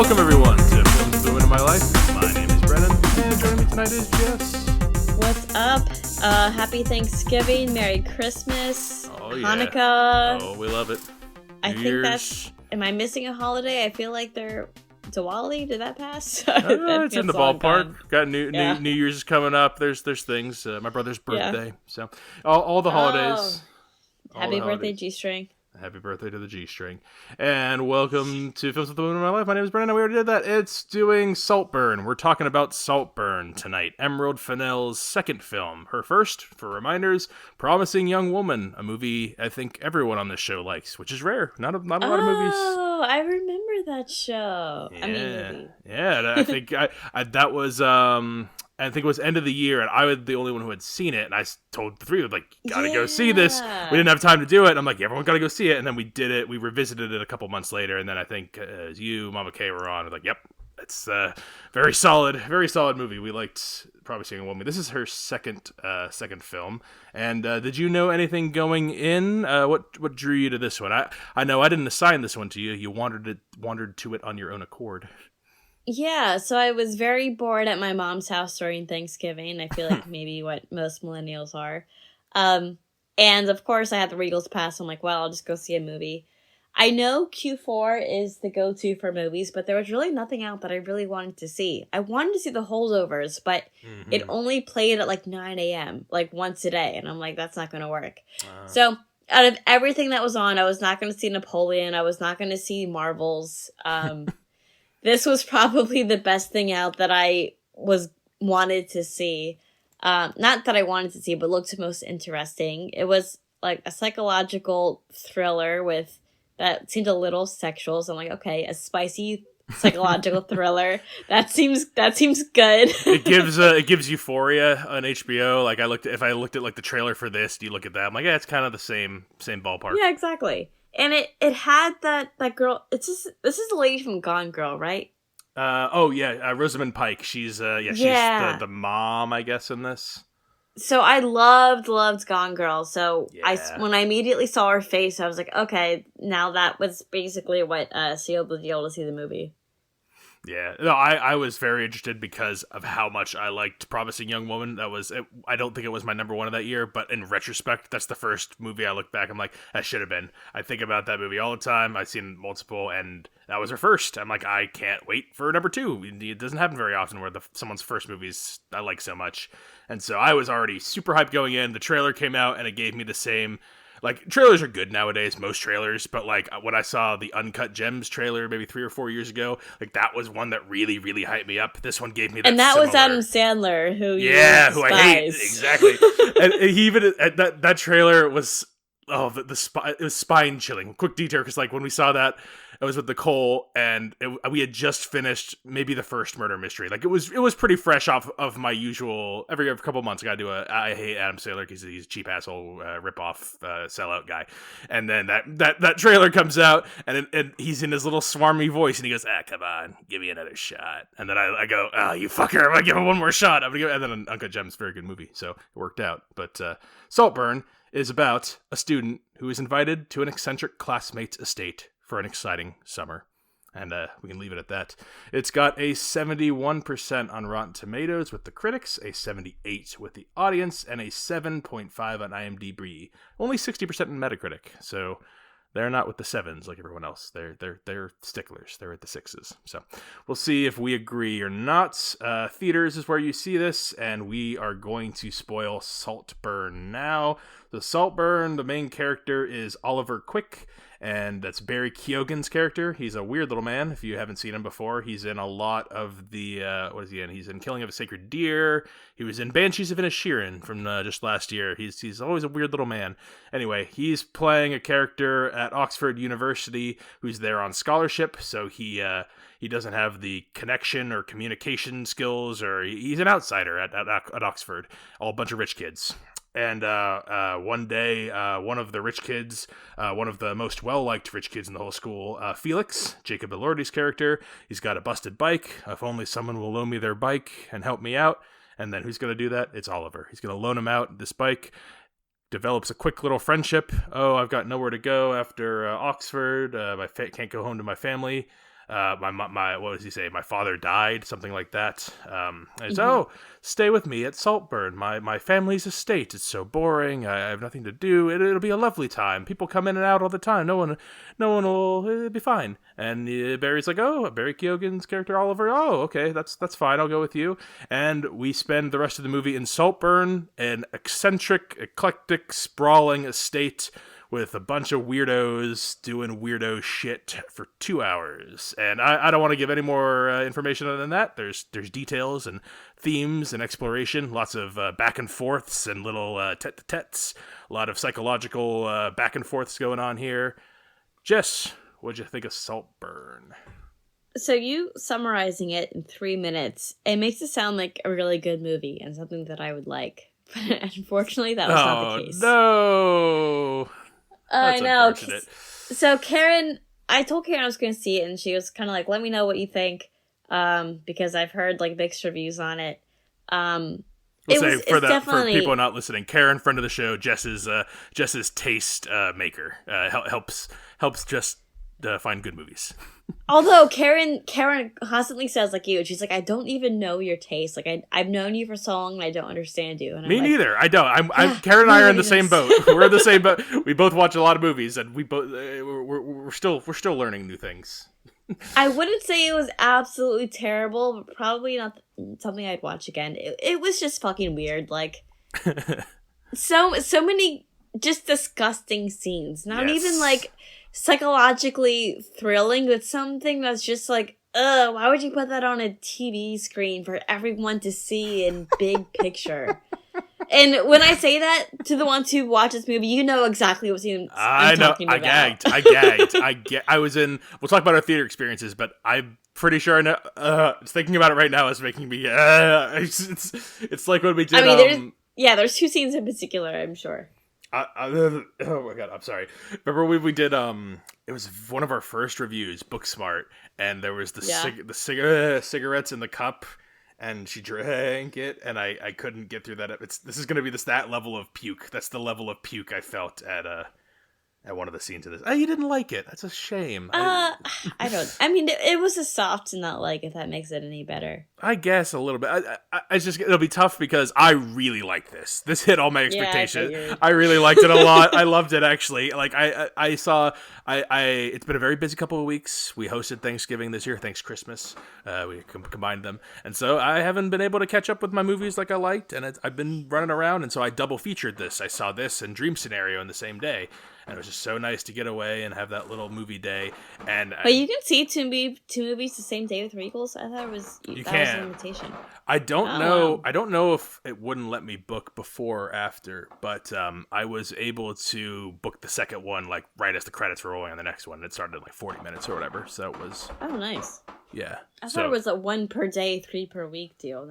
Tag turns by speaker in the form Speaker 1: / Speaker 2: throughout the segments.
Speaker 1: Welcome everyone to Films the Win of My Life. My name is Brennan, and joining me tonight is Jess.
Speaker 2: What's up? Happy Thanksgiving, Merry Christmas,
Speaker 1: Hanukkah.
Speaker 2: Hanukkah.
Speaker 1: Oh, we love it.
Speaker 2: I think that's... Am I missing a holiday? I feel like they're... Diwali? Did that pass?
Speaker 1: It's in the ballpark. Got New Year's is coming up. There's things. My brother's birthday. Yeah. So all the holidays.
Speaker 2: Happy birthday, G-String.
Speaker 1: Happy birthday to the G-String. And welcome to Films with the Women of My Life. My name is Brennan. We already did that. It's doing Saltburn. We're talking about Saltburn tonight. Emerald Fennell's second film. Her first, for reminders, Promising Young Woman, a movie I think everyone on this show likes, which is rare. Not a lot of movies.
Speaker 2: Oh, I remember that show.
Speaker 1: Yeah.
Speaker 2: Movie.
Speaker 1: Yeah, I think that was... I think it was end of the year, and I was the only one who had seen it, and I told the three of them, gotta go see this. We didn't have time to do it, and I'm like, everyone gotta go see it, and then we did it. We revisited it a couple months later, and then I think as you, Mama Kay were on, I was like, yep, it's a very solid movie. We liked Promising Young Woman. This is her second film, and did you know anything going in? What drew you to this one? I know I didn't assign this one to you. You wandered to it on your own accord.
Speaker 2: Yeah, so I was very bored at my mom's house during Thanksgiving. I feel like maybe what most millennials are. And of course I had the Regals pass. I'm like, well, I'll just go see a movie. I know Q4 is the go-to for movies, but there was really nothing out that I really wanted to see. I wanted to see The Holdovers, but it only played at like 9 a.m., like once a day. And I'm like, that's not going to work. So out of everything that was on, I was not going to see Napoleon. I was not going to see Marvels. This was probably the best thing out that I wanted to see. Not that I wanted to see, but looked most interesting. It was like a psychological thriller that seemed a little sexual. So I'm like, okay, a spicy psychological thriller. That seems good.
Speaker 1: It gives Euphoria on HBO. Like if I looked at like the trailer for this, do you look at that? I'm like, yeah, it's kind of the same ballpark.
Speaker 2: Yeah, exactly. And it had that girl. This is the lady from Gone Girl, right?
Speaker 1: Rosamund Pike. She's the mom, I guess, in this.
Speaker 2: So I loved Gone Girl. So when I immediately saw her face, I was like, okay, now that was basically what sealed the deal to see the movie.
Speaker 1: Yeah, no, I was very interested because of how much I liked Promising Young Woman. I don't think it was my number one of that year, but in retrospect, that's the first movie I look back. I'm like, that should have been. I think about that movie all the time. I've seen multiple, and that was her first. I'm like, I can't wait for number two. It doesn't happen very often where someone's first movies I like so much. And so I was already super hyped going in. The trailer came out, and it gave me the same... Like, trailers are good nowadays, most trailers, but, like, when I saw the Uncut Gems trailer maybe 3 or 4 years ago, like, that was one that really, really hyped me up. This one gave me that.
Speaker 2: And that was Adam Sandler, who
Speaker 1: I hate. Exactly. And he even, that trailer was, it was spine-chilling. Quick detour, because, like, when we saw that, it was with Nicole, and we had just finished maybe the first murder mystery. Like, it was pretty fresh off of my usual... Every couple of months, I gotta do I hate Adam Sandler because he's a cheap asshole, rip-off, sellout guy. And then that trailer comes out, and he's in his little swarmy voice, and he goes, come on, give me another shot. And then I go, you fucker, I'm gonna give him one more shot. And then Uncut Gems, very good movie, so it worked out. But Saltburn is about a student who is invited to an eccentric classmate's estate for an exciting summer. And we can leave it at that. It's got a 71% on Rotten Tomatoes with the critics, a 78% with the audience, and a 7.5 on IMDb. Only 60% in Metacritic, so they're not with the 7s like everyone else. They're sticklers. They're at the 6s. So we'll see if we agree or not. Theaters is where you see this, and we are going to spoil Saltburn now. The Saltburn, the main character is Oliver Quick, and that's Barry Keoghan's character. He's a weird little man. If you haven't seen him before, he's in a lot of the... what is he in? He's in Killing of a Sacred Deer. He was in Banshees of Inisherin from just last year. He's always a weird little man. Anyway, he's playing a character at Oxford University who's there on scholarship, so he doesn't have the connection or communication skills, or he's an outsider at Oxford. All a bunch of rich kids. And one day, one of the rich kids, one of the most well-liked rich kids in the whole school, Felix, Jacob Elordi's character, he's got a busted bike. If only someone will loan me their bike and help me out. And then who's going to do that? It's Oliver. He's going to loan him out this bike. Develops a quick little friendship. Oh, I've got nowhere to go after Oxford. I can't go home to my family. my what does he say? My father died, something like that. And it's,
Speaker 2: Mm-hmm.
Speaker 1: oh, stay with me at Saltburn, my family's estate. It's so boring. I have nothing to do. It'll be a lovely time. People come in and out all the time. No one will. It'll be fine. And Barry's like, oh, Barry Keoghan's character Oliver. Oh, okay, that's fine. I'll go with you. And we spend the rest of the movie in Saltburn, an eccentric, eclectic, sprawling estate with a bunch of weirdos doing weirdo shit for 2 hours. And I don't want to give any more information other than that. There's details and themes and exploration, lots of back and forths and little tete-a-tetes, a lot of psychological back and forths going on here. Jess, what'd you think of Saltburn?
Speaker 2: So you summarizing it in 3 minutes, it makes it sound like a really good movie and something that I would like. But unfortunately, that was not the case.
Speaker 1: No! That's
Speaker 2: I know.
Speaker 1: unfortunate.
Speaker 2: So Karen, I told Karen I was going to see it, and she was kind of like, "Let me know what you think," because I've heard like mixed reviews on it.
Speaker 1: For people not listening, Karen, friend of the show, Jess's taste maker, helps Jess find good movies.
Speaker 2: Although Karen constantly says like you, she's like, "I don't even know your taste. Like I've known you for so long, and I don't understand you." And
Speaker 1: Me
Speaker 2: I'm
Speaker 1: neither. I don't. Karen and I are in the same boat. We're in the same boat. We both watch a lot of movies, and we both we're still learning new things.
Speaker 2: I wouldn't say it was absolutely terrible, but probably not something I'd watch again. It was just fucking weird. Like so many just disgusting scenes. Not even like psychologically thrilling, but something that's just like, ugh, why would you put that on a TV screen for everyone to see in big picture? And when I say that to the ones who watch this movie, you know exactly what I'm talking about.
Speaker 1: I gagged. I was in. We'll talk about our theater experiences, but I'm pretty sure I know. Thinking about it right now is making me. It's like when we did.
Speaker 2: I mean, there's 2 scenes in particular, I'm sure.
Speaker 1: Oh my god, I'm sorry. Remember when we did it was one of our first reviews, Booksmart, and there was the cigarettes in the cup, and she drank it, and I couldn't get through that. This is gonna be that level of puke. That's the level of puke I felt at one of the scenes of this. Oh, you didn't like it. That's a shame.
Speaker 2: I don't. I mean, it was a soft to not like. If that makes it any better.
Speaker 1: I guess a little bit. I just it'll be tough because I really like this. This hit all my expectations.
Speaker 2: Yeah,
Speaker 1: I really liked it a lot. I loved it actually. Like I saw. It's been a very busy couple of weeks. We hosted Thanksgiving this year. Thanks Christmas. We combined them, and so I haven't been able to catch up with my movies like I liked, and I've been running around, and so I double featured this. I saw this and Dream Scenario in the same day. And it was just so nice to get away and have that little movie day. But
Speaker 2: you can see two movies the same day with Regals. I thought was a limitation.
Speaker 1: I don't know. Wow. I don't know if it wouldn't let me book before or after, but I was able to book the second one like right as the credits were rolling on the next one. It started in like 40 minutes or whatever. So it was.
Speaker 2: Oh, nice.
Speaker 1: Yeah.
Speaker 2: I thought it was a 1 per day, 3 per week deal.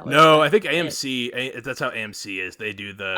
Speaker 1: No, I think AMC. That's how AMC is. They do the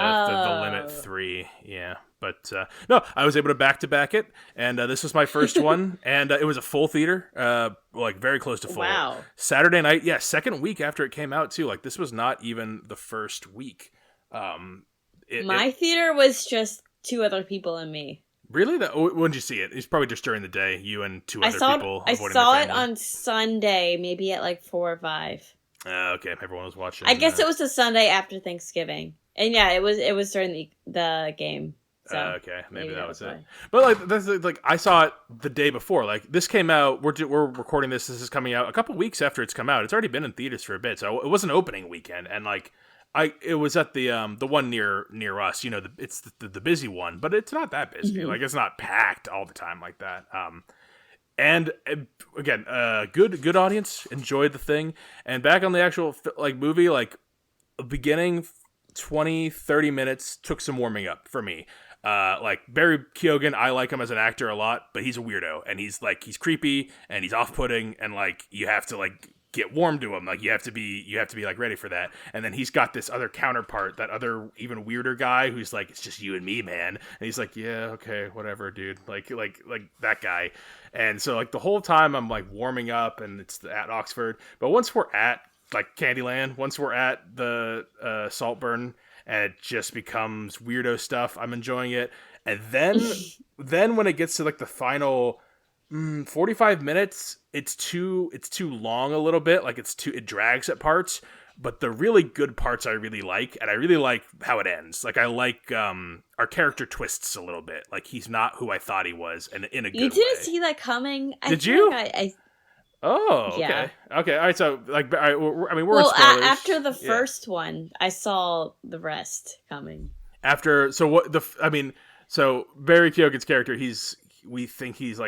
Speaker 1: limit 3. Yeah. But no, I was able to back-to-back it, and this was my first one, and it was a full theater, like very close to full.
Speaker 2: Wow.
Speaker 1: Saturday night, second week after it came out, too. Like, this was not even the first week.
Speaker 2: My theater was just 2 other people and me.
Speaker 1: Really? When did you see it? It was probably just during the day, you and 2 other people.
Speaker 2: I saw it on Sunday, maybe at like 4 or 5.
Speaker 1: Okay, everyone was watching.
Speaker 2: I guess it was the Sunday after Thanksgiving. And yeah, it was during the game. So
Speaker 1: okay, maybe that was it. But like that's like I saw it the day before. Like this came out. We're recording this. This is coming out a couple weeks after it's come out. It's already been in theaters for a bit, so it was an opening weekend. And like it was at the one near us. You know, it's the busy one, but it's not that busy. Mm-hmm. Like it's not packed all the time like that. And again, good audience enjoyed the thing. And back on the actual like movie, like beginning 20-30 minutes took some warming up for me. Like Barry Keoghan, I like him as an actor a lot, but he's a weirdo, and he's creepy and he's off-putting, and like you have to like get warm to him, like you have to be like ready for that. And then he's got this other counterpart, that other even weirder guy who's like, it's just you and me, man. And he's like, yeah, okay, whatever, dude. Like that guy. And so like the whole time I'm like warming up, and it's at Oxford, but once we're at like Candyland, once we're at the Saltburn, and it just becomes weirdo stuff, I'm enjoying it. And then when it gets to like the final 45 minutes. It's too long a little bit. Like it drags at parts. But the really good parts I really like, and I really like how it ends. Like I like our character twists a little bit. Like he's not who I thought he was, and in a good way.
Speaker 2: You didn't see that coming.
Speaker 1: Did you?
Speaker 2: Like
Speaker 1: Oh, okay.
Speaker 2: Yeah.
Speaker 1: Okay, all right, so, like, I mean, we're
Speaker 2: well,
Speaker 1: in spoilers.
Speaker 2: after the first one, I saw the rest coming.
Speaker 1: So Barry Keoghan's character, we think he's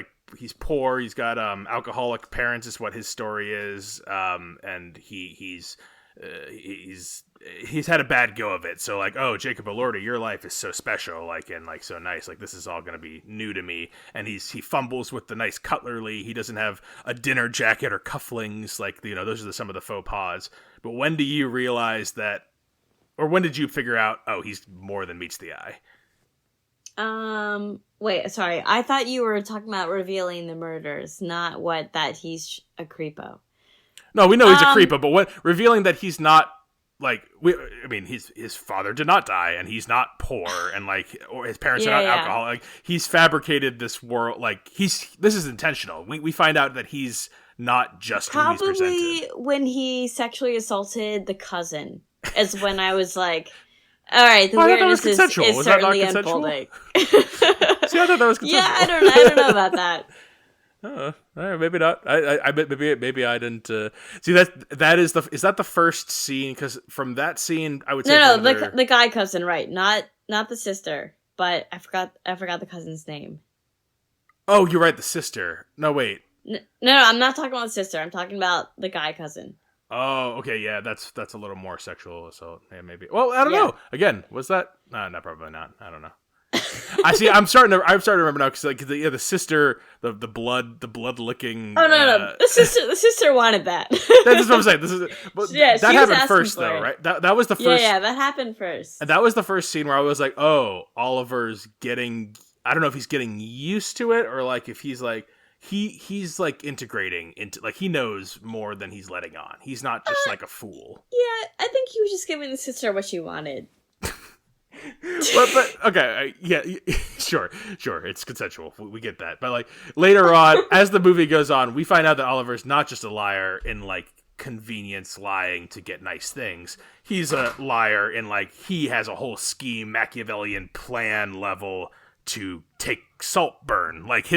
Speaker 1: poor, he's got, alcoholic parents is what his story is, and he's had a bad go of it. So like, oh, Jacob Elordi, your life is so special, like, and like so nice. Like this is all gonna be new to me. And he fumbles with the nice cutlery. He doesn't have a dinner jacket or cufflinks. Like those are some of the faux pas. But when do you realize that, or when did you figure out? Oh, he's more than meets the eye.
Speaker 2: Wait, sorry. I thought you were talking about revealing the murders, not that he's a creepo.
Speaker 1: No, we know he's a creepo, but revealing that he's not like his father did not die, and he's not poor, and like or his parents are not alcoholic. Like, he's fabricated this world. Like this is intentional. We find out that he's not just
Speaker 2: probably
Speaker 1: who he's presented.
Speaker 2: When he sexually assaulted the cousin is when I was like, all right, the weirdness is certainly unfolding.
Speaker 1: See, I thought that was consensual.
Speaker 2: Yeah, I don't know about that.
Speaker 1: All right, maybe not. I maybe I didn't see that is that the first scene? Because from that scene, I would say
Speaker 2: the guy cousin, right? Not the sister, but I forgot the cousin's name.
Speaker 1: Oh, you're right, the sister. No, wait.
Speaker 2: No, I'm not talking about the sister. I'm talking about the guy cousin.
Speaker 1: Oh, okay, yeah, that's a little more sexual assault. Yeah, maybe. Well, I don't know. Again, was that? No, probably not. I don't know. I'm starting to remember now because like the sister, the blood licking.
Speaker 2: Oh no, the sister wanted that.
Speaker 1: That's what I'm saying. That happened first though, right? That was the first.
Speaker 2: Yeah, that happened first.
Speaker 1: And that was the first scene where I was like, oh, Oliver's getting. I don't know if he's getting used to it or like if he's like he's like integrating into like he knows more than he's letting on. He's not just like a fool.
Speaker 2: Yeah, I think he was just giving the sister what she wanted.
Speaker 1: but okay, yeah, sure, it's consensual. We get that, but like later on, as the movie goes on, we find out that Oliver's not just a liar in like convenience lying to get nice things. He's a liar in like he has a whole scheme, Machiavellian plan level to take Saltburn. Like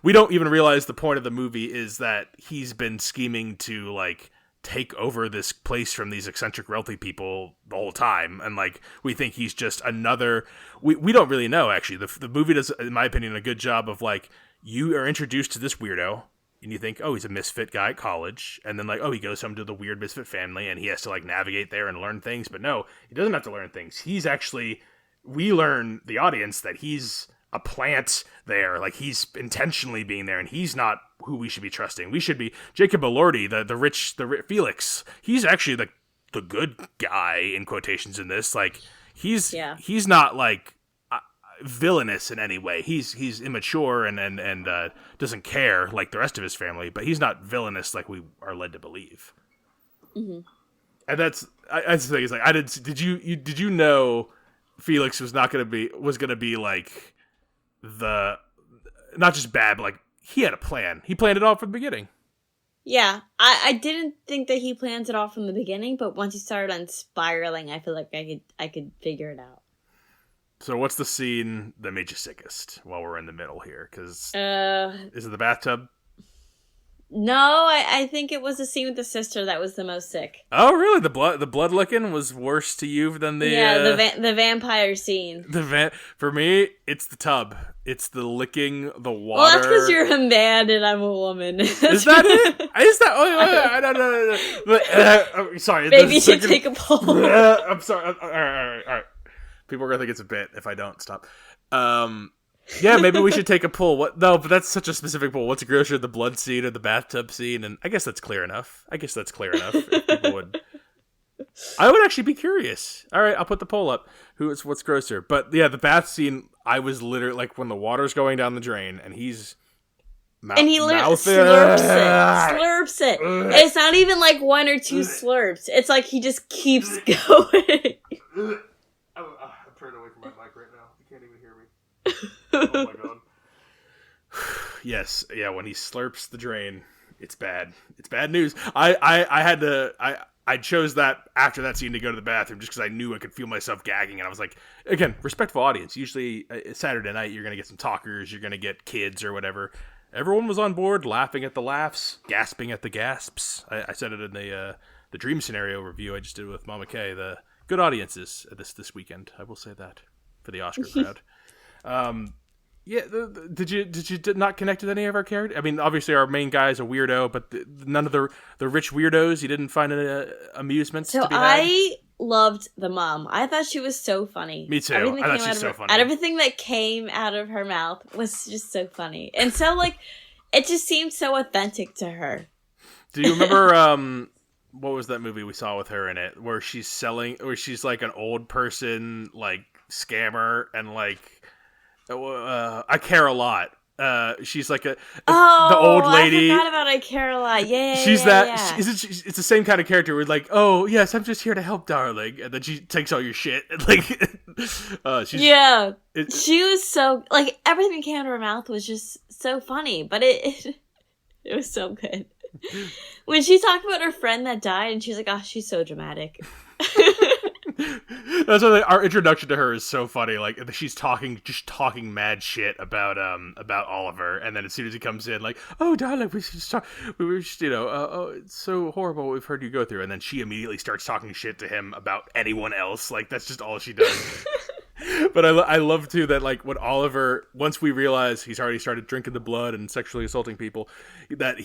Speaker 1: we don't even realize the point of the movie is that he's been scheming to like take over this place from these eccentric wealthy people the whole time, and like we think he's just another we don't really know actually. The movie does, in my opinion, a good job of like you are introduced to this weirdo and you think, oh, he's a misfit guy at college, and then like, oh, he goes home to the weird misfit family and he has to like navigate there and learn things. But no, he doesn't have to learn things. He's actually, we learn, the audience, that he's a plant there. Like he's intentionally being there, and he's not who we should be trusting. We should be Jacob Elordi, the rich Felix. He's actually the good guy in quotations in this. Like he's not like villainous in any way. He's immature and doesn't care like the rest of his family, but he's not villainous like we are led to believe.
Speaker 2: Mm-hmm.
Speaker 1: And that's the thing. Is like did you know Felix was gonna be like the not just bad, but like he had a plan. He planned it all from the beginning.
Speaker 2: Yeah, I didn't think that he planned it all from the beginning, but once he started on spiraling, I feel like I could figure it out.
Speaker 1: So what's the scene that made you sickest while we're in the middle here? Because is it the bathtub?
Speaker 2: No, I think it was the scene with the sister that was the most sick.
Speaker 1: Oh, really? The blood licking was worse to you than the
Speaker 2: the vampire scene.
Speaker 1: For me, it's the tub. It's the licking the water.
Speaker 2: Well, that's because you're a man and I'm a woman.
Speaker 1: Is that it? Is that? Oh, no. Sorry.
Speaker 2: Maybe you should take a poll.
Speaker 1: I'm sorry. All right. People are gonna think it's a bit if I don't stop. Yeah, maybe we should take a poll. No, but that's such a specific poll. What's grosser, the blood scene or the bathtub scene? And I guess that's clear enough. If people would. I would actually be curious. All right, I'll put the poll up. What's grosser? But yeah, the bath scene, I was literally like when the water's going down the drain and he's
Speaker 2: and he literally slurps it. It's not even like one or two slurps. It's like he just keeps going.
Speaker 1: I'm turned away from my mic right now. You can't even hear me. Oh my god. Yes, yeah. When he slurps the drain, it's bad. It's bad news. I chose that after that scene to go to the bathroom just because I knew I could feel myself gagging, and I was like, again, respectful audience. Usually, Saturday night, you're gonna get some talkers, you're gonna get kids or whatever. Everyone was on board, laughing at the laughs, gasping at the gasps. I said it in the dream scenario review I just did with Mama K. The good audiences this weekend. I will say that for the Oscar crowd. Yeah, did you not connect with any of our characters? I mean, obviously our main guy is a weirdo, but none of the rich weirdos. You didn't find any amusement.
Speaker 2: So
Speaker 1: to be had?
Speaker 2: I loved the mom. I thought she was so funny.
Speaker 1: Me too. I thought she's so funny.
Speaker 2: And everything that came out of her mouth was just so funny, and so like it just seemed so authentic to her.
Speaker 1: Do you remember what was that movie we saw with her in it, where she's like an old person like scammer and like. I Care a Lot. She's like the old lady.
Speaker 2: I forgot about I Care a Lot. Yeah,
Speaker 1: she's
Speaker 2: that.
Speaker 1: Yeah. It's the same kind of character. We're like, oh yes, I'm just here to help, darling, and then she takes all your shit. And like,
Speaker 2: she was so like everything that came out of her mouth was just so funny, but it was so good. When she talked about her friend that died, and she's like, oh, she's so dramatic.
Speaker 1: That's why our introduction to her is so funny. Like she's talking mad shit about Oliver, and then as soon as he comes in, like, oh darling, we should talk. We were just, oh, it's so horrible what we've heard you go through, and then she immediately starts talking shit to him about anyone else. Like that's just all she does. But I love too that like when Oliver, once we realize he's already started drinking the blood and sexually assaulting people, that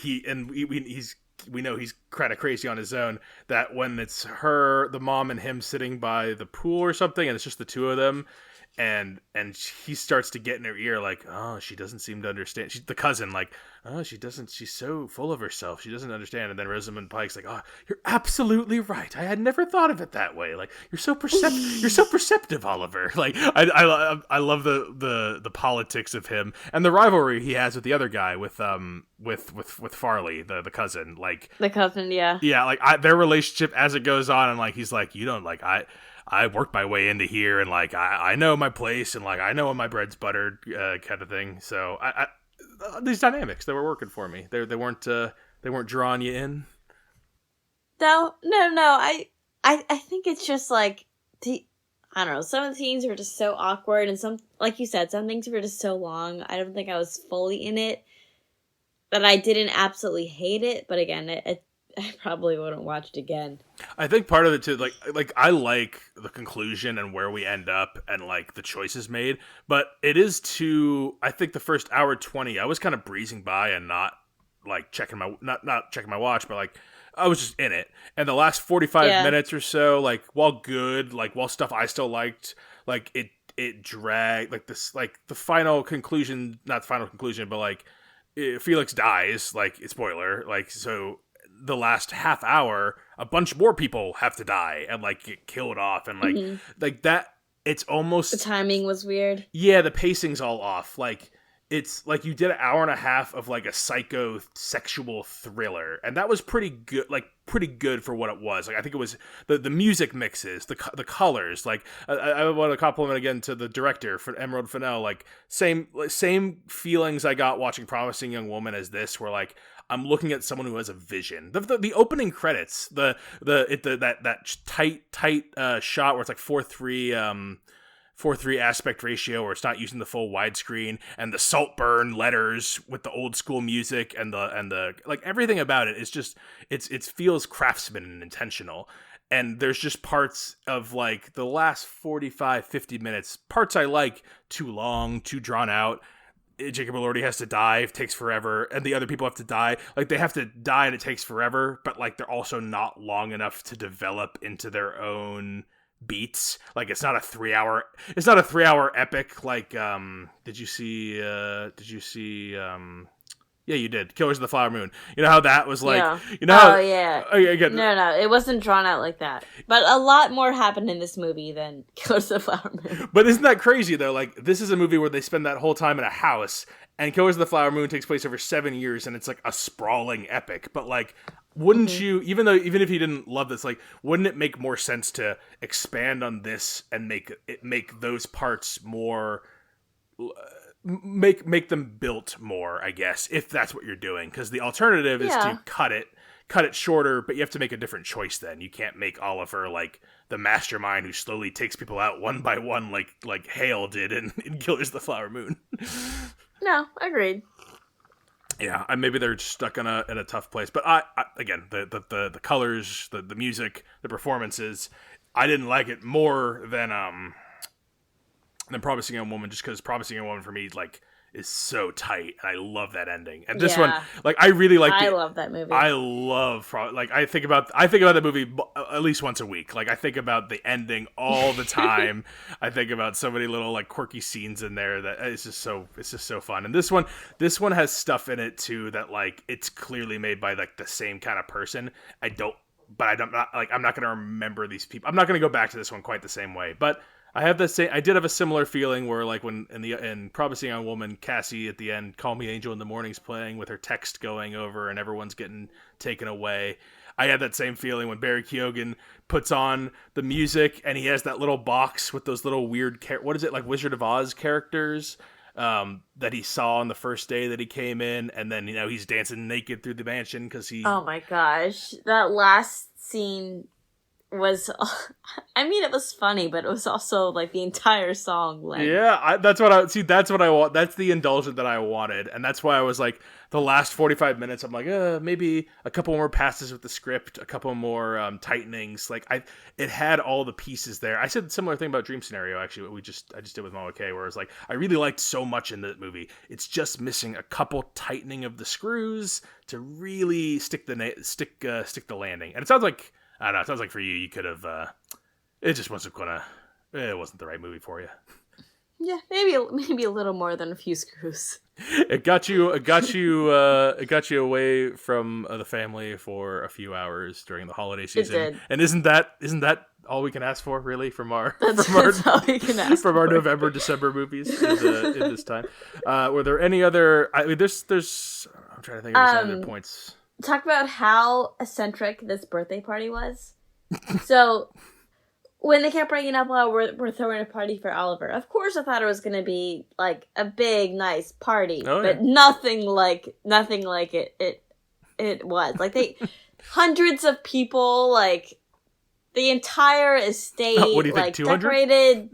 Speaker 1: we know he's kind of crazy on his own, that when it's her, the mom, and him sitting by the pool or something, and it's just the two of them, and he starts to get in her ear like, oh, she doesn't seem to understand. She's the cousin, like, oh, she doesn't. She's so full of herself. She doesn't understand. And then Rosamund Pike's like, oh, you're absolutely right. I had never thought of it that way. Like, you're so perceptive, Oliver. Like, I love the politics of him and the rivalry he has with the other guy, with Farley, the cousin. Like
Speaker 2: the cousin, yeah,
Speaker 1: like their relationship as it goes on, and like he's like, you don't like I worked my way into here, and like I know my place, and like I know when my bread's buttered, kind of thing. So I these dynamics, they were working for me. They weren't drawing you in.
Speaker 2: No. I think it's just like I don't know. Some of the scenes were just so awkward, and some, like you said, some things were just so long. I don't think I was fully in it, but I didn't absolutely hate it. But again, I probably wouldn't watch it again.
Speaker 1: I think part of it too, like I like the conclusion and where we end up and like the choices made, but it is too. I think the first hour 20, I was kind of breezing by and not like checking my not checking my watch, but like I was just in it. And the last 45 minutes or so, like while good, like while stuff I still liked, like it dragged, like this, like the final conclusion, not the final conclusion, but like Felix dies, like spoiler, like so. The last half hour, a bunch more people have to die and like get killed off, and like like that. It's almost, the
Speaker 2: timing was weird.
Speaker 1: Yeah, the pacing's all off. Like it's like you did an hour and a half of like a psycho sexual thriller, and that was pretty good. Like pretty good for what it was. Like I think it was the music mixes, the colors. Like I want to compliment again to the director for Emerald Fennell. Like same feelings I got watching Promising Young Woman as this, where like I'm looking at someone who has a vision. The opening credits, that tight shot where it's like 4:3 aspect ratio, where it's not using the full widescreen, and the Saltburn letters with the old school music and the like everything about it is just it feels craftsman and intentional. And there's just parts of like the last 45-50 minutes, parts I like, too long, too drawn out. Jacob Elordi has to die, it takes forever, and the other people have to die. Like, they have to die and it takes forever, but, like, they're also not long enough to develop into their own beats. Like, it's not a 3-hour epic. Like, did you see, yeah, you did. Killers of the Flower Moon. You know how that was like...
Speaker 2: Yeah.
Speaker 1: You know how,
Speaker 2: yeah.
Speaker 1: Again,
Speaker 2: no, it wasn't drawn out like that. But a lot more happened in this movie than Killers of the Flower Moon.
Speaker 1: But isn't that crazy, though? Like, this is a movie where they spend that whole time in a house, and Killers of the Flower Moon takes place over 7 years, and it's like a sprawling epic. But, like, wouldn't you... Even if you didn't love this, like, wouldn't it make more sense to expand on this and make those parts more... make them built more, I guess, if that's what you're doing. Because the alternative is to cut it shorter, but you have to make a different choice then. You can't make Oliver like the mastermind who slowly takes people out one by one like Hale did in Killers of the Flower Moon.
Speaker 2: No, agreed.
Speaker 1: Yeah, maybe they're stuck in a tough place. But I again, the colors, the music, the performances, I didn't like it more than Promising Young Woman, just because Promising Young Woman for me is so tight, and I love that ending. And this one, I really like.
Speaker 2: I love that movie.
Speaker 1: I love I think about that movie at least once a week. I think about the ending all the time. I think about so many little quirky scenes in there that it's just so fun. And this one has stuff in it too that it's clearly made by the same kind of person. I'm not gonna remember these people. I'm not gonna go back to this one quite the same way, but. I did have a similar feeling where, when in Promising Young Woman, Cassie at the end, "Call Me Angel in the Morning's" playing with her text going over, and everyone's getting taken away. I had that same feeling when Barry Keoghan puts on the music, and he has that little box with those little weird Wizard of Oz characters that he saw on the first day that he came in, and then he's dancing naked through the mansion because he.
Speaker 2: Oh my gosh, that last scene. Was it was funny, but it was also the entire song.
Speaker 1: That's what I want. That's the indulgence that I wanted, and that's why I was the last 45 minutes. I'm maybe a couple more passes with the script, a couple more tightenings. It had all the pieces there. I said a similar thing about Dream Scenario actually. What I just did with Mama K, where it's I really liked so much in the movie. It's just missing a couple tightening of the screws to really stick the landing. And it sounds like. I don't know. It sounds like for you, you could have. It just wasn't gonna. It wasn't the right movie for you.
Speaker 2: Yeah, maybe a little more than a few screws.
Speaker 1: It got you. It got you away from the family for a few hours during the holiday season.
Speaker 2: It did.
Speaker 1: And isn't that all we can ask for, really, from our
Speaker 2: that's all we can ask
Speaker 1: from
Speaker 2: for.
Speaker 1: our November, December movies in this time? Were there any other? There's. I'm trying to think of any other points.
Speaker 2: Talk about how eccentric this birthday party was. So, when they kept bringing up, well, we're throwing a party for Oliver. Of course, I thought it was going to be a big, nice party, but nothing like it was. Hundreds of people, the entire estate,
Speaker 1: what do you think, 200?
Speaker 2: Decorated.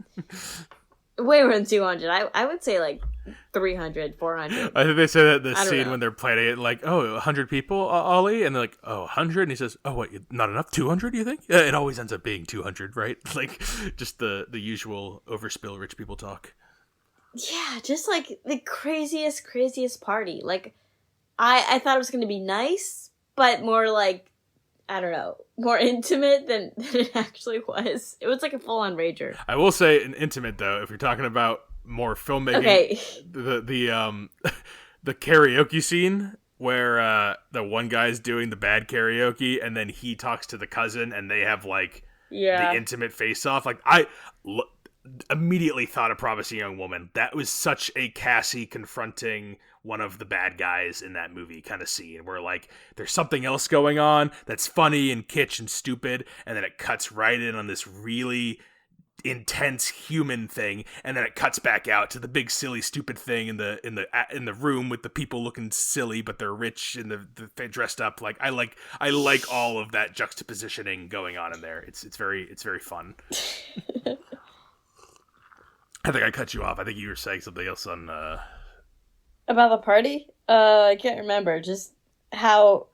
Speaker 2: Way more than 200. I would say 300, 400.
Speaker 1: I think they say that in the scene when they're planning it, 100 people, Ollie? And they're like, 100? And he says, oh, what, not enough? 200, you think? Yeah, it always ends up being 200, right? Just the usual overspill rich people talk.
Speaker 2: Yeah, just the craziest party. I thought it was going to be nice, but more I don't know, more intimate than it actually was. It was a full-on rager.
Speaker 1: I will say an intimate, though, if you're talking about more filmmaking.
Speaker 2: Okay.
Speaker 1: The karaoke scene where the one guy's doing the bad karaoke and then he talks to the cousin and they have the intimate face-off. I immediately thought of Promising Young Woman. That was such a Cassie confronting one of the bad guys in that movie kind of scene where there's something else going on that's funny and kitsch and stupid, and then it cuts right in on this really intense human thing, and then it cuts back out to the big silly stupid thing in the room with the people looking silly but they're rich and they're dressed up. I like all of that juxtapositioning going on in there. It's very fun. I think I cut you off. I think you were saying something else on
Speaker 2: about the party? I can't remember. Just how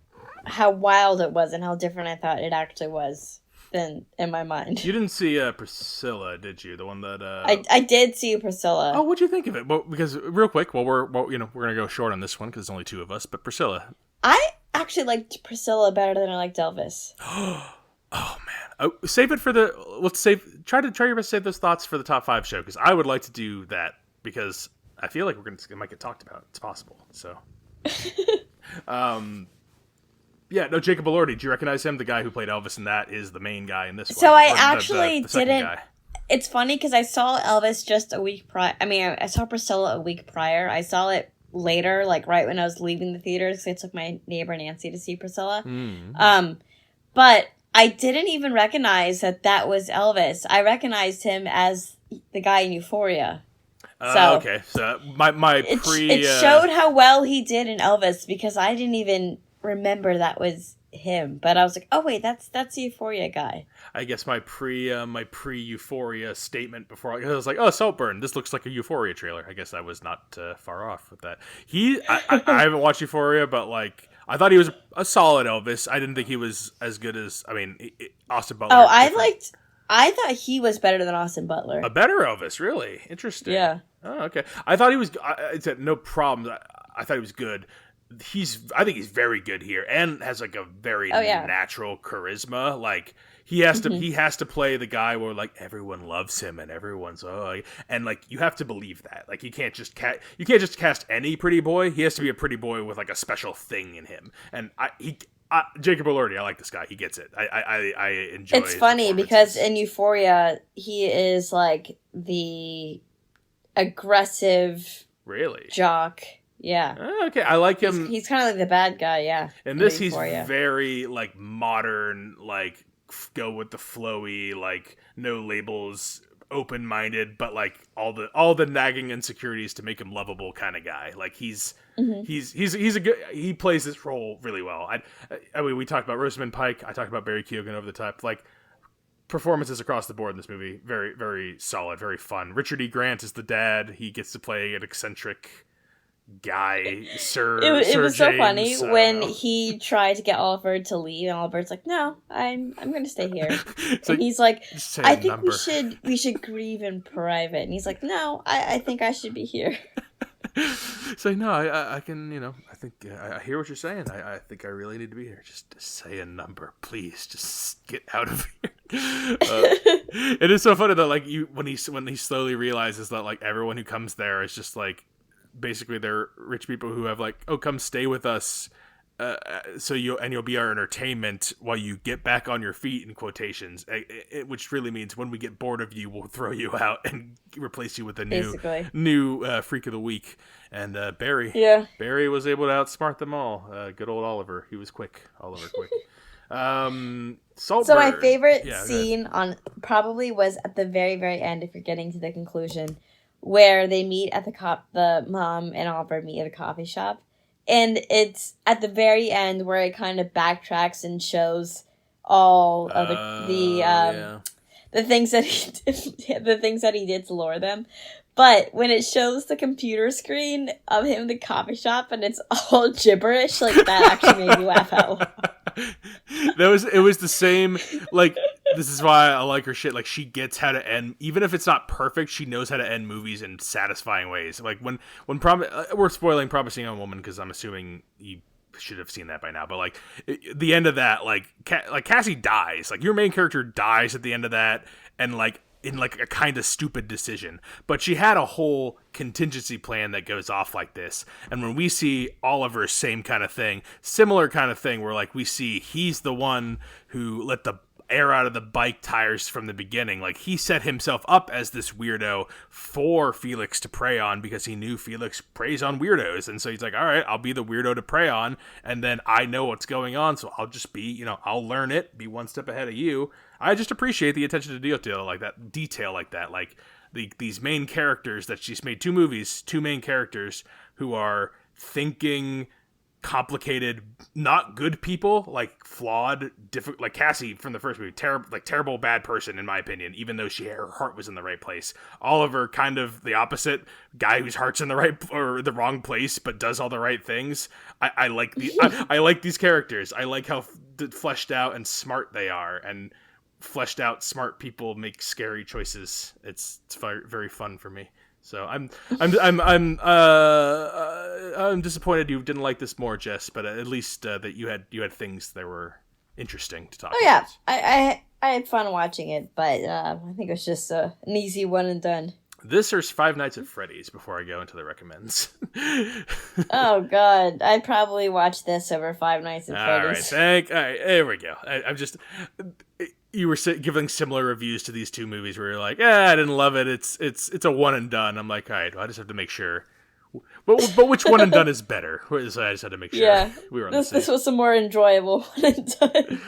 Speaker 2: wild it was and how different I thought it actually was than in my mind.
Speaker 1: You didn't see Priscilla, did you? The one that
Speaker 2: I did see Priscilla.
Speaker 1: Oh, what'd you think of it? Well, because real quick, we're gonna go short on this one because it's only two of us. But Priscilla,
Speaker 2: I actually liked Priscilla better than I liked Elvis.
Speaker 1: Oh man, save it for the. Try your best to save those thoughts for the top 5 show because I would like to do that because I feel like it might get talked about. It's possible. So, yeah, no, Jacob Elordi. Do you recognize him? The guy who played Elvis in that is the main guy in this one.
Speaker 2: So I actually
Speaker 1: the second
Speaker 2: didn't.
Speaker 1: Guy.
Speaker 2: It's funny because I saw Elvis just a week prior. I mean, I saw Priscilla a week prior. I saw it later, right when I was leaving the theaters because I took my neighbor Nancy to see Priscilla. But I didn't even recognize that was Elvis. I recognized him as the guy in Euphoria. So
Speaker 1: Okay, so my
Speaker 2: it showed how well he did in Elvis because I didn't even remember that was him. But I was like, oh wait, that's the Euphoria guy.
Speaker 1: I guess my pre Euphoria statement before I was like, oh, Saltburn, this looks like a Euphoria trailer. I guess I was not far off with that. I haven't watched Euphoria, but like I thought he was a solid Elvis. I didn't think he was as good as Austin Butler.
Speaker 2: Oh, I thought he was better than Austin Butler.
Speaker 1: A better Elvis, really interesting.
Speaker 2: Yeah.
Speaker 1: Oh, okay. I thought he was. I said no problems. I thought he was good. I think he's very good here, and has like a very natural charisma. Like he has to play the guy where like everyone loves him and everyone's and like you have to believe that. Like you can't just cast any pretty boy. He has to be a pretty boy with like a special thing in him. And Jacob Elordi, I like this guy. He gets it. I enjoy.
Speaker 2: It's funny because in Euphoria, he is like the aggressive,
Speaker 1: really
Speaker 2: jock. Yeah.
Speaker 1: Oh, okay, I like him.
Speaker 2: He's kind of like the bad guy. Yeah.
Speaker 1: In this, he's very like modern, like go with the flowy, like no labels, open-minded, but like all the nagging insecurities to make him lovable kind of guy. Like he's a good. He plays this role really well. I mean, we talked about Rosamund Pike. I talked about Barry Keoghan over the top. Like performances across the board in this movie, very very solid, very fun. Richard E. Grant is the dad. He gets to play an eccentric guy, Sir.
Speaker 2: It was so funny when
Speaker 1: know.
Speaker 2: he tried to get Oliver to leave, and Oliver's like, "No, I'm going to stay here." And
Speaker 1: like,
Speaker 2: he's like, "I think we should grieve in private." And he's like, "No, I think I should be here."
Speaker 1: So no, I can, I think I hear what you're saying. I think I really need to be here. Just say a number, please. Just get out of here. It is so funny that like when he slowly realizes that like everyone who comes there is just like basically they're rich people who have like, oh, come stay with us, so you'll be our entertainment while you get back on your feet, in quotations, which really means when we get bored of you, we'll throw you out and replace you with a new freak of the week. And Barry was able to outsmart them all. Good old Oliver, he was quick. Saltburn.
Speaker 2: So my favorite scene on probably was at the very very end, if you're getting to the conclusion, where they meet at the mom and Oliver meet at a coffee shop. And it's at the very end where it kind of backtracks and shows all of the things that he did to lure them. But when it shows the computer screen of him in the coffee shop and it's all gibberish, like that actually made me laugh out loud.
Speaker 1: It was the same, like, this is why I like her shit. Like, she gets how to end, even if it's not perfect, she knows how to end movies in satisfying ways. Like, we're spoiling Promising Young Woman because I'm assuming you should have seen that by now. But, like, the end of that, like Cassie dies. Like, your main character dies at the end of that, and, like, in like a kind of stupid decision, but she had a whole contingency plan that goes off like this. And when we see Oliver's same kind of thing, similar kind of thing, where like we see he's the one who let the air out of the bike tires from the beginning. Like he set himself up as this weirdo for Felix to prey on because he knew Felix preys on weirdos. And so he's like, all right, I'll be the weirdo to prey on. And then I know what's going on. So I'll just be, I'll learn it, be one step ahead of you. I just appreciate the attention to detail like that. Like these main characters that she's made two main characters who are thinking, complicated, not good people, like flawed, different, like Cassie from the first movie, terrible bad person in my opinion, even though her heart was in the right place. Oliver, kind of the opposite, guy whose heart's in the right or the wrong place but does all the right things. I like I like these characters. I like how fleshed out and smart they are, and fleshed out smart people make scary choices. It's very fun for me. So I'm disappointed you didn't like this more, Jess. But at least that you had things that were interesting to talk about.
Speaker 2: Yeah, I had fun watching it, but I think it was just an easy one and done.
Speaker 1: This or Five Nights at Freddy's before I go into the recommends.
Speaker 2: Oh God, I'd probably watch this over Five Nights at Freddy's.
Speaker 1: All right, there we go. I'm just. You were giving similar reviews to these two movies where you're like, I didn't love it. It's a one and done. I'm like, all right, well, I just have to make sure But which one and done is better? So I just had to make sure we were on the same.
Speaker 2: This was a more enjoyable one and done.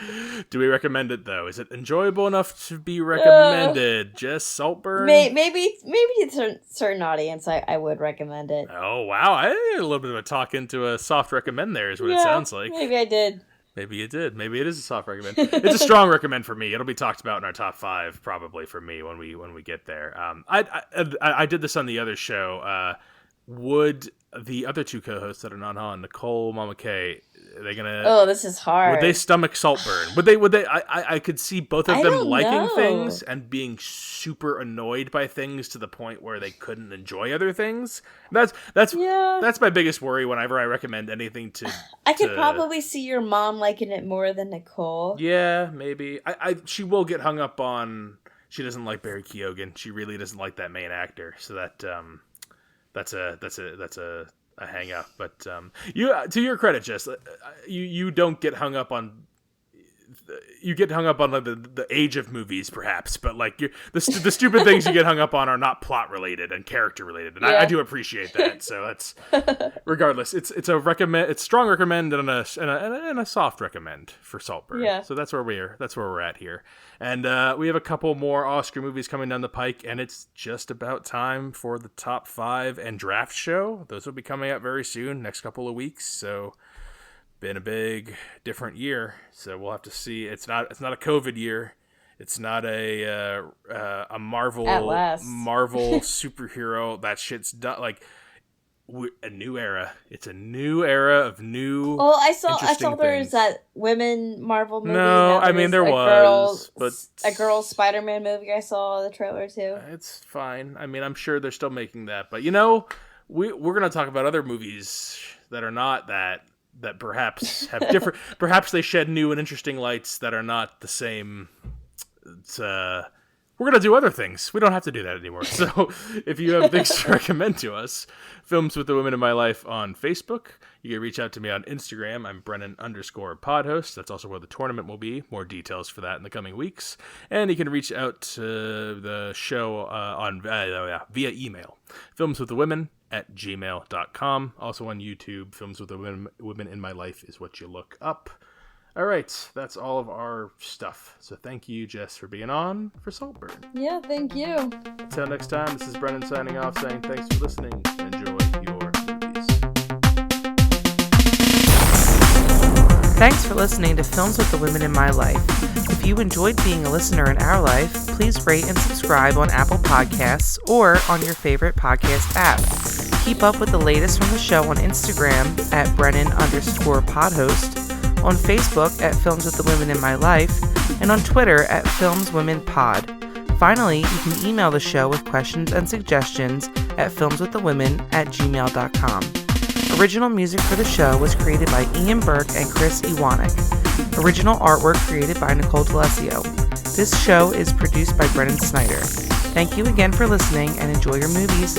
Speaker 1: Do we recommend it though? Is it enjoyable enough to be recommended? Jess, Saltburn?
Speaker 2: Maybe to a certain audience, I would recommend it.
Speaker 1: Oh wow, I had a little bit of a talk into a soft recommend there is what it sounds like.
Speaker 2: Maybe I did.
Speaker 1: Maybe you did. Maybe it is a soft recommend. It's a strong recommend for me. It'll be talked about in our top 5 probably for me when we get there. I did this on the other show. Would the other 2 co-hosts that are not on, Nicole, Mama K, they're gonna?
Speaker 2: Oh, this is hard.
Speaker 1: Would they stomach Saltburn? Would they? I could see both of them liking things and being super annoyed by things to the point where they couldn't enjoy other things. That's my biggest worry whenever I recommend anything to.
Speaker 2: I could probably see your mom liking it more than Nicole.
Speaker 1: Yeah, maybe. She will get hung up on. She doesn't like Barry Keoghan. She really doesn't like that main actor. So that's a hang up. But you, to your credit, Jess, you don't get hung up on. You get hung up on like the age of movies, perhaps, but like the stupid things you get hung up on are not plot related and character related, and I do appreciate that. So that's regardless. It's a recommend. It's strong recommend and a soft recommend for Saltburn. Yeah. So that's where we're at here, and we have a couple more Oscar movies coming down the pike, and it's just about time for the top 5 and draft show. Those will be coming out very soon, next couple of weeks. So. Been a big different year, so we'll have to see. It's not a COVID year. It's not a Marvel superhero. That shit's done. Like a new era. It's a new era of new.
Speaker 2: Well, I saw there was that women Marvel movie.
Speaker 1: No, I mean there was, but
Speaker 2: a girl Spider-Man movie. I saw the trailer too.
Speaker 1: It's fine. I mean, I'm sure they're still making that, but we're gonna talk about other movies that are not that perhaps have different. Perhaps they shed new and interesting lights that are not the same. We're going to do other things. We don't have to do that anymore. So if you have things to recommend to us, Films with the Women in My Life on Facebook. You can reach out to me on Instagram. I'm Brennan_podhost. That's also where the tournament will be. More details for that in the coming weeks. And you can reach out to the show via email. filmswiththewomen@gmail.com. Also on YouTube, Films with the Women in My Life is what you look up. All right, that's all of our stuff. So thank you, Jess, for being on for Saltburn.
Speaker 2: Yeah, thank you.
Speaker 1: Until next time, this is Brennan signing off, saying thanks for listening. Enjoy your movies.
Speaker 3: Thanks for listening to Films with the Women in My Life. If you enjoyed being a listener in our life, please rate and subscribe on Apple Podcasts or on your favorite podcast app. Keep up with the latest from the show on Instagram at Brennan_podhost, on Facebook at Films with the Women in My Life, and on Twitter at FilmsWomenPod. Finally, you can email the show with questions and suggestions at filmswiththewomen@gmail.com. Original music for the show was created by Ian Burke and Chris Iwanek. Original artwork created by Nicole D'Alessio. This show is produced by Brennan Snyder. Thank you again for listening and enjoy your movies.